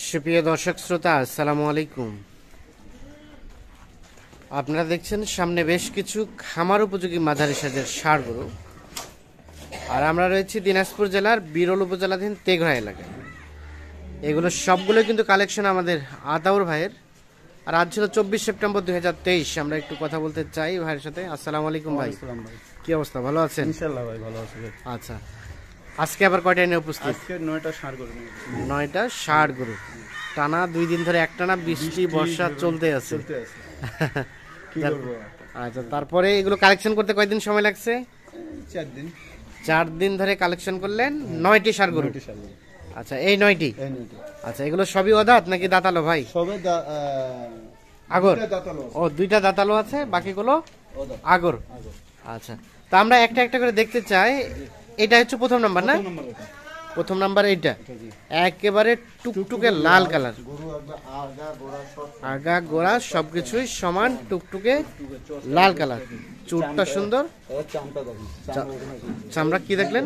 সুপ্রিয় দর্শক শ্রোতা, আসসালামু আলাইকুম। আপনারা দেখছেন সামনে বেশ কিছু খামার উপযোগী মাঝারি সাইজের ষাঁড় গরু, আর আমরা রয়েছি দিনাজপুর জেলার বিরল উপজেলাধীন তেঘরা এলাকায়। এগুলো সবগুলো কিন্তু কালেকশন আমাদের আতাউর ভাইয়ের। আর আজ ছিল 24 সেপ্টেম্বর 2023। আমরা একটু কথা বলতে চাই ভাইয়ের সাথে। আসসালামু আলাইকুম ভাই, কি অবস্থা? ভালো আছেন? ইনশাআল্লাহ ভাই ভালো আছি। আচ্ছা, আজকে আবার কয়টা এনে উপস্থিত? আজকে 9টা ষাঁড় গরু। 9টা ষাঁড় গরু। টানা 2 দিন ধরে একটানা বৃষ্টি বর্ষা চলতে আছে। কি করব? আচ্ছা, তারপরে এগুলো কালেকশন করতে কয়দিন সময় লাগছে? 4 দিন। 4 দিন ধরে কালেকশন করলেন 9টি ষাঁড় গরু। আচ্ছা, এই 9টি। আচ্ছা, এগুলো সবই অদাঁত নাকি দাঁতালো ভাই? সবে আগর। দাঁতালো। ও, 2টা দাঁতালো আছে, বাকিগুলো আগর। আচ্ছা, তো আমরা একটা একটা করে দেখতে চাই। এটা হচ্ছে প্রথম নাম্বার না? প্রথম নাম্বার এইটা একেবারে টুকটুকে লাল কালার, আগা গোড়া সবকিছুই সমান টুকটুকে লাল কালার। চুটটা সুন্দর, চামড়া কি দেখলেন?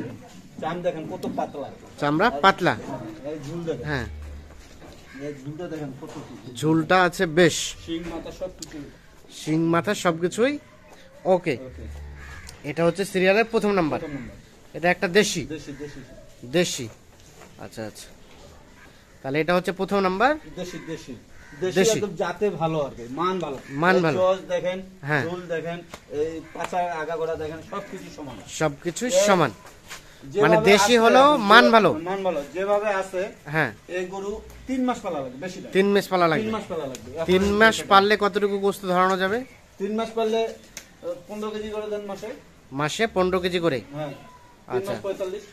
চামড়া পাতলা, হ্যাঁ ঝুলটা আছে বেশ, শিং মাথা সবকিছুই ওকে। এটা হচ্ছে সিরিয়ালের প্রথম নাম্বার। এটা একটা দেশি। দেশি, আচ্ছা আচ্ছা, তাহলে এটা হচ্ছে প্রথম নাম্বার। দেশি একদম জাতে ভালো আর কি, মান ভালো দেখেন, হ্যাঁ ঝুল দেখেন, এই পাছা আগাগোড়া দেখেন, সবকিছু সমান। মানে দেশি হলো মান ভালো। যেভাবে আছে, হ্যাঁ এই গরু 3 মাস পালা লাগবে, বেশি না 3 মাস পালা লাগবে। 3 মাস পারলে কতটুকু গোশত ধরানো যাবে? 3 মাস পারলে 15 কেজি করে দেন মাসে 15 কেজি করে। হ্যাঁ, আচ্ছা, 45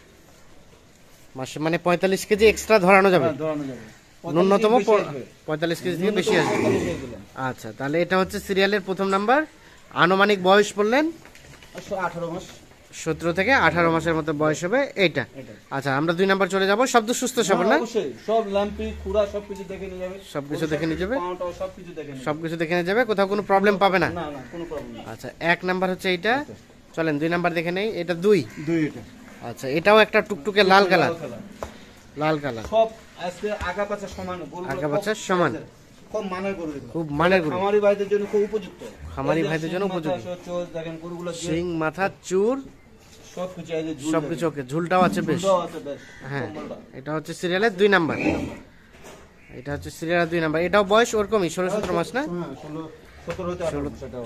মাসে মানে 45 কেজি এক্সট্রা ধরানো যাবে। ধরানো যাবে, ন্যূনতম 45 কেজি থেকে বেশি আসবে। আচ্ছা, তাহলে এটা হচ্ছে সিরিয়ালের প্রথম নাম্বার। আনুমানিক বয়স বললেন 18 মাস, 17 থেকে 18 মাসের মতো বয়স হবে এইটা। আচ্ছা, আমরা 2 নাম্বার চলে যাব। শব্দ সুস্থ সবল না? অবশ্যই সব ল্যাম্পি খুরা সবকিছু দেখে নিয়ে যাবে, সবকিছু দেখে নিয়ে যাবে, সবকিছু দেখে নিয়ে যাবে, কোথাও কোনো প্রবলেম পাবে না। না না, কোনো প্রবলেম না। আচ্ছা, 1 নাম্বার হচ্ছে এইটা। চলেন 2 নাম্বার দেখে নেই। এটা 2 এটা। আচ্ছা, এটাও একটা টুকটুকে লাল কালার। লাল কালার, সব আজকে আগা পাছা সমান, আগা পাছা সমান, খুব মানের গরু, খুব মানের গরু, খামারি ভাইদের জন্য খুব উপযুক্ত। খামারি ভাইদের জন্য উপযুক্ত। চোজ দেখেন, গরুগুলো শিং মাথা চুর সবকিছু এই যে সবকিছু ওকে, ঝুলটাও আছে বেশ। হ্যাঁ, এটা হচ্ছে সিরিয়ালের 2 নাম্বার। এটা হচ্ছে সিরিয়ালের 2 নাম্বার। এটাও বয়স ওরকমই 16-17 মাস না?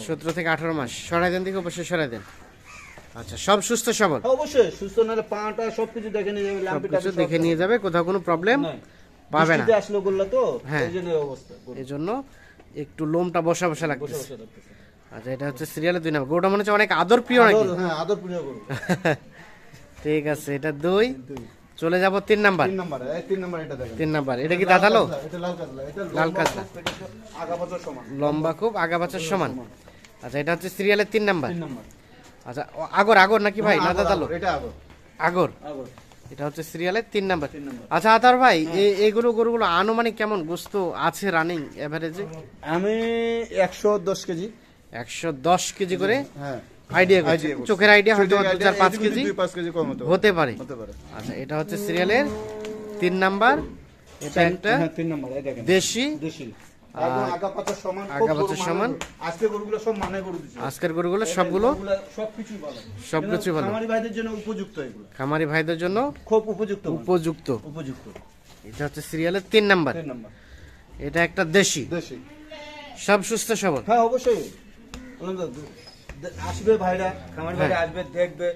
17 থেকে 18 মাস। সরাই দেন দিকে, অবশ্যই সরাই দেন। আচ্ছা, সব সুস্থ সবল? অবশ্যই সুস্থ, নাহলে পাটা সবকিছু দেখে নিয়ে যাবে, সবকিছু দেখে নিয়ে যাবে, কোথাও কোনো প্রবলেম পাবে না। আসলো বললা তো, হ্যাঁ, এইজন্য অবস্থা, এইজন্য একটু লোমটা বসা বসা লাগতেছে। আচ্ছা, এটা হচ্ছে সিরিয়ালের 2 নাম্বার। গরুটা মনে হচ্ছে অনেক আদর প্রিয় নাকি? হ্যাঁ, আদর প্রিয় গরু। ঠিক আছে, এটা 2। চলে যাব 3 নাম্বার। 3 নাম্বার, এই 3 নাম্বার এটা দেখেন। 3 নাম্বার, এটা কি দাঁতালো? এটা লাল কাজলা, এটা লাল কাজলা, আগা পাছা সমান, লম্বা খুব, আগা পাছার সমান। আচ্ছা, এটা হচ্ছে সিরিয়ালের 3 নাম্বার। 3 নাম্বার। আচ্ছা, আগর আগর নাকি ভাই, না দাঁতালো? এটা আগর। আগর, এটা হচ্ছে সিরিয়ালের 3 নাম্বার। আচ্ছা আতার ভাই, এইগুলো গরুগুলো আনুমানিক কেমন গোস্ত আছে রানিং এভারেজে? আমি 110 কেজি, 110 কেজি করে। হ্যাঁ, আইডিয়া চোখের আইডিয়া হয়তো 2-4-5 কেজি 2-5 কেজি কম হতে পারে। হতে পারে। আচ্ছা, এটা হচ্ছে সিরিয়ালের 3 নাম্বার। এটা একটা হ্যাঁ, 3 নাম্বার, এই দেখেন দেশি। একদম আগা পাছা সমান, আগা পাছা সমান। আজকে গরুগুলো সব মানে গরু দিছে, আজকের গরুগুলো সবগুলো সবকিছু ভালো, সবকিছু ভালো। খামারি ভাইদের জন্য উপযুক্ত, এগুলো খামারি ভাইদের জন্য খুব উপযুক্ত। এটা হচ্ছে সিরিয়ালের 3 নাম্বার। 3 নাম্বার। এটা একটা দেশি। সব সুস্থ সবল? হ্যাঁ, অবশ্যই আসবে ভাইরা, খামারি ভাইরা আসবে, দেখবে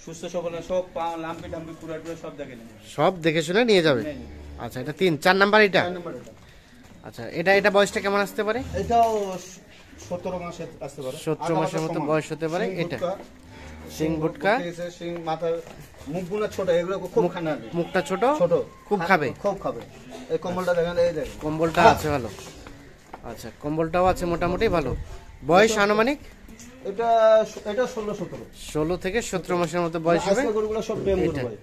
সুস্থ সবল, সব লাম্পি টাম্পি পুরা সব দেখে নেবে, সব দেখে শুনে নিয়ে যাবে। আচ্ছা, এটা 3। 4 নাম্বার এটা। আচ্ছা, এটা বয়সটা কেমন আসতে পারে? এটাও 17 মাসে আসতে পারে, 17 মাসের মতো বয়স হতে পারে। এটা শিং ভুটকা, শিং মাথার মুখগুলো ছোট, এগুলো খুব খানা, মুখটা ছোট, খুব খাবে। এই কম্বলটা দেখেন, এই দেখেন কম্বলটা আছে ভালো। আচ্ছা, কম্বলটাও আছে মোটামুটি ভালো। বয়স আনুমানিক এটা 16 থেকে 17 মাসের মতো বয়স হবে। গরুগুলো সব টেম গরু ভাই।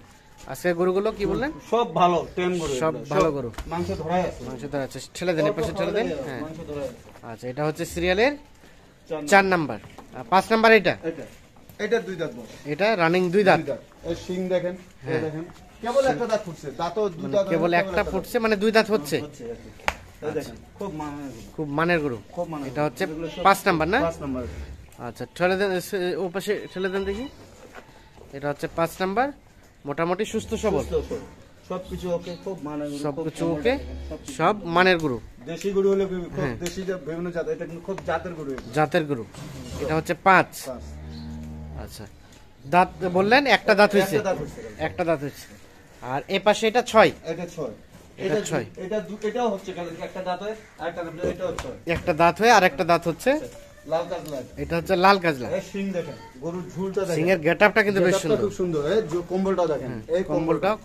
আজকে গরুগুলো কি বললেন? সব ভালো টেম গরু, সব ভালো গরু, মাংস ধরাই আছে, ঠেলে দেন, পাশে ঠেলে দেন। হ্যাঁ, আচ্ছা, এটা হচ্ছে সিরিয়ালের 4 নাম্বার। 5 নাম্বার এটা 2 দাঁত বয়স, এটা রানিং 2 দাঁত। এই শিং দেখেন, এই দেখেন কেবল একটা দাঁত ফুটছে, দাঁতও দুই দাঁত, কেবল একটা ফুটছে, মানে 2 দাঁত হচ্ছে। হচ্ছে আর কি। এই দেখেন খুব মানের গরু, খুব মানের গরু। খুব মানের এটা হচ্ছে এগুলো সব 5 নাম্বার না? 5 নাম্বার। আচ্ছা, ঠেলে দেন, ও পাশে ঠেলে দেন দেখি। এটা হচ্ছে 5 নাম্বার, মোটামুটি সুস্থ সবল, সবকিছু ওকে, খুব মানের গরু, সবকিছু খুব ওকে, সবকিছু। সব মানের গরু, দেশি গরু হলে খুব হ্যাঁ। দেশি যে বিভিন্ন জাত, এটা কিন্তু খুব জাতের গরু এগুলো। জাতের গরু। এটা হচ্ছে 5। পাঁচ। আচ্ছা, দাঁত বললেন একটা দাঁত হয়েছে, একটা দাঁত হচ্ছে। একটা দাঁত হয়েছে। আর এ পাশে এটা 6, এটা 6, এটা 6, এটাও হচ্ছে কালকে একটা দাঁত হয় আর একটা দাঁত, এটাও 6। একটা দাঁত হয়ে আর একটা দাঁত হচ্ছে। লাল কাজলা, এটা হচ্ছে লাল কাজলা। এই শিং দেখেন, গরুর ঝুলটা দেখেন, সিংহের গেটআপটা কিন্তু বেশ গেটআপটা সুন্দর। খুব সুন্দর। এই যে কম্বলটা দেখেন, এই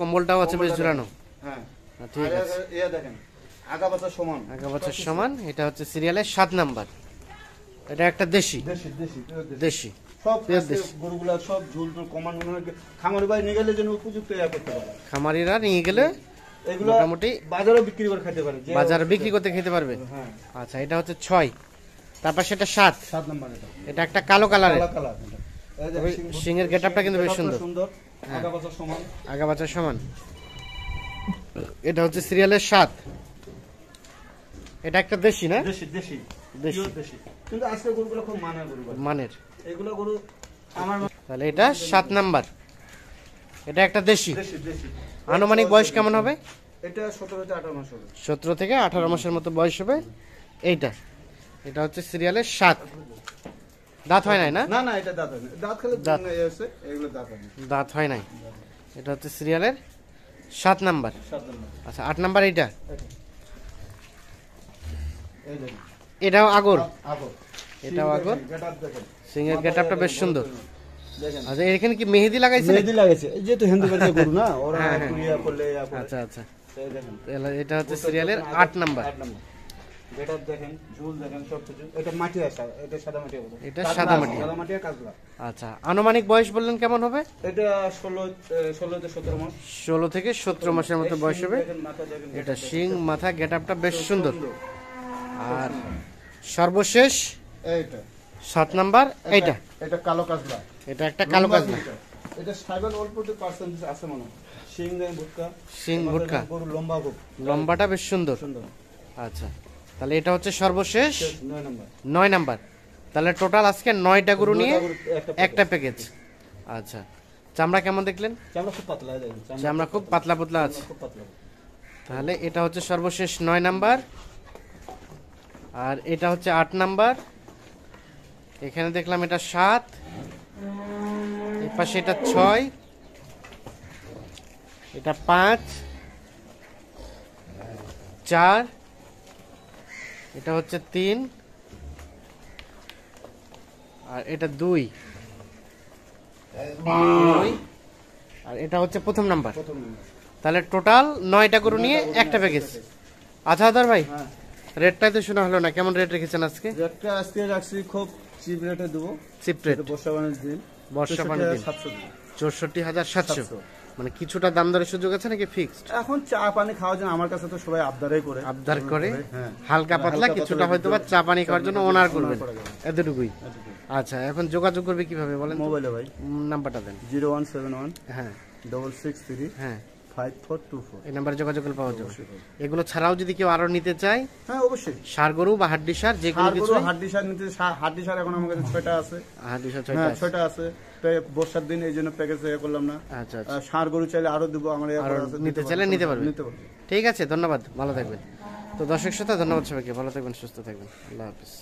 কম্বলটাও আছে বেশ ঝুলানো। হ্যাঁ ঠিক আর আছে, ইয়া দেখেন, আগা পাতা সমান, আগা বছর সমান। এটা হচ্ছে সিরিয়ালের 7 নাম্বার। এটা একটা দেশি, দেশি দেশি pure দেশি। দেশি সব pure আজকে দেশি। গরুগুলা সব ঝুল টুল কমান খামার বাড়ি নিয়ে গেলে যেন উপযুক্ত ইয়া করতে পারে। খামারিরা নিয়ে গেলে এগুলো মোটামুটি বাজারেও বিক্রি করে খেতে পারে, যে বাজারে বিক্রি করতে খেতে পারবে। হ্যাঁ আচ্ছা, এটা হচ্ছে 6, তারপর সেটা 7। 7 নাম্বার এটা, এটা একটা কালো কালারের। কালা কালার। এই যে তবে শিংয়ের গেটআপটা কিন্তু বেশ সুন্দর। সুন্দর, আগা পাতা সমান। আগা বাচ্চা সমান। এটা হচ্ছে সিরিয়ালের 7। এটা একটা দেশি না? দেশি দেশি দেশি। pure দেশি। কিন্তু আজকে গরুগুলো খুব মানের গরু ভাই। মানের। এগুলো গরু আমার তাহলে এটা 7 নাম্বার। এটা একটা দেশি। দেশি দেশি। আনুমানিক বয়স কেমন হবে? এটা 17 থেকে 18 মাস হবে। 17 থেকে 18 মাসের মতো বয়স হবে এইটা। এটা হচ্ছে সিরিয়ালের 7। দাঁত হয় নাই না? না না, এটা দাঁত হয় না, দাঁত খেলে দাঁত। আছে, এগুলো দাঁত হয় না। দাঁত হয় নাই। এটা হচ্ছে সিরিয়ালের 7 নাম্বার। 7 নাম্বার। আচ্ছা, 8 নাম্বার এইটা। এই দেখেন, এটাও আগর। আগর। এটাও আগর। গেটআপ দেখেন। সিংহের গেটআপটা বেশ সুন্দর। দেখেন। আচ্ছা, এখানে কি মেহেদি লাগাইছে? মেহেদি লাগাইছে, এই যেহেতু হিন্দু বাড়িতে গরু না, ওরা হ্যাঁ, একটু ইয়া করলে ইয়া করে। আচ্ছা আচ্ছা, এই দেখেন। তাহলে এটা হচ্ছে সিরিয়ালের 8 নাম্বার। 8 নাম্বার। গেটআপ দেখেন, ঝুল দেখেন, সবকিছু। এটা মাটি আসা, এটা সাদা মাটি হবে। এটা সাদা মাটি। সাদা মাটি আর কাজলা। আচ্ছা, আনুমানিক বয়স বললেন কেমন হবে? এটা 16 থেকে 17 মাস। 16 থেকে 17 মাসের মতো এই বয়স শিং হবে। দেখেন, মাথা দেখেন, এটা গেটআপ শিং, মাথা, গেটআপটা বেশ দেখেন। সুন্দর। আর সর্বশেষ এইটা 7 নাম্বার এইটা। এটা কালো কাজলা। এটা একটা কালো কাজলা। এটা সাইবার অল্প একটু পার্সেন্টেজ আছে মনে হয়। শিং দেন ভুটকা, শিং ভুটকা, গরু লম্বা খুব লম্বাটা বেশ সুন্দর। সুন্দর। আচ্ছা, তাহলে এটা হচ্ছে সর্বশেষ 9 নাম্বার। 9 নাম্বার। তাহলে টোটাল আজকে 9টা গরু নিয়ে নয়টা গরু, একটা প্যাকেজ। আচ্ছা, চামড়া কেমন দেখলেন? চামড়া খুব পাতলা দেখেন, চামড়া খুব পাতলা পাতলা আছে। খুব পাতলা। তাহলে এটা হচ্ছে সর্বশেষ 9 নাম্বার। আর এটা হচ্ছে 8 নাম্বার। এখানে দেখলাম এটা 7, এই পাশে এটা 6, এটা 5, 4, এটা হচ্ছে 3, আর এটা 2, আর এটা হচ্ছে প্রথম নাম্বার। প্রথম নাম্বার। তাহলে টোটাল 9টা গরু নিয়ে একটা প্যাকেজ। আচ্ছা আদার ভাই, হ্যাঁ, রেটটাই তো শোনা হলো না, কেমন রেট রেখেছেন আজকে? রেটটা আজকে রাখছি খুব চিপ রেটে দেবো। চিপ রেট, এটা বর্ষা বানের দিন, বর্ষা বানের দিন। 64,700। মানে কিছুটা দাম দরের সুযোগ আছে নাকি ফিক্সড? এখন চা পানি খাওয়ার জন্য আমার কাছে তো সবাই আবদারই করে। আবদার করে হ্যাঁ। হালকা পাতলা হালকা কিছুটা পাতলা হয়তো বা একটু চা পানি খাওয়ার জন্য ওনার করবেন, করা যাবে। এতটুকুই। আচ্ছা, এখন যোগাযোগ করবে কিভাবে বলেন তো? মোবাইলে ভাই নাম্বারটা দেন। 0171 হ্যাঁ 663 হ্যাঁ, 5424। এই নাম্বারে যোগাযোগ করলে পাওয়া যাবে। এগুলো ছাড়াও যদি কেউ আরো নিতে চায়, হ্যাঁ অবশ্যই। ষাঁড় গরু বা হাড্ডি সার যে কোনো কিছু, হাড্ডি সার নিতে, হাড্ডি সার এখন আমার কাছে 6টা আছে। হাড্ডি সার হ্যাঁ 6টা। 6টা আছে। বর্ষার দিন এই জন্য প্যাকেজ করলাম না। আচ্ছা আচ্ছা, আর ষাঁড় গরু চাইলে আরো দেবো, আমার আরো আছে, নিতে চাইলে নিতে পারবে। নিতে পারবে। ঠিক আছে, ধন্যবাদ, ভালো থাকবেন। তো দর্শক শ্রোতা, ধন্যবাদ সবাইকে, ভালো থাকবেন, সুস্থ থাকবেন, আল্লাহ হাফিজ।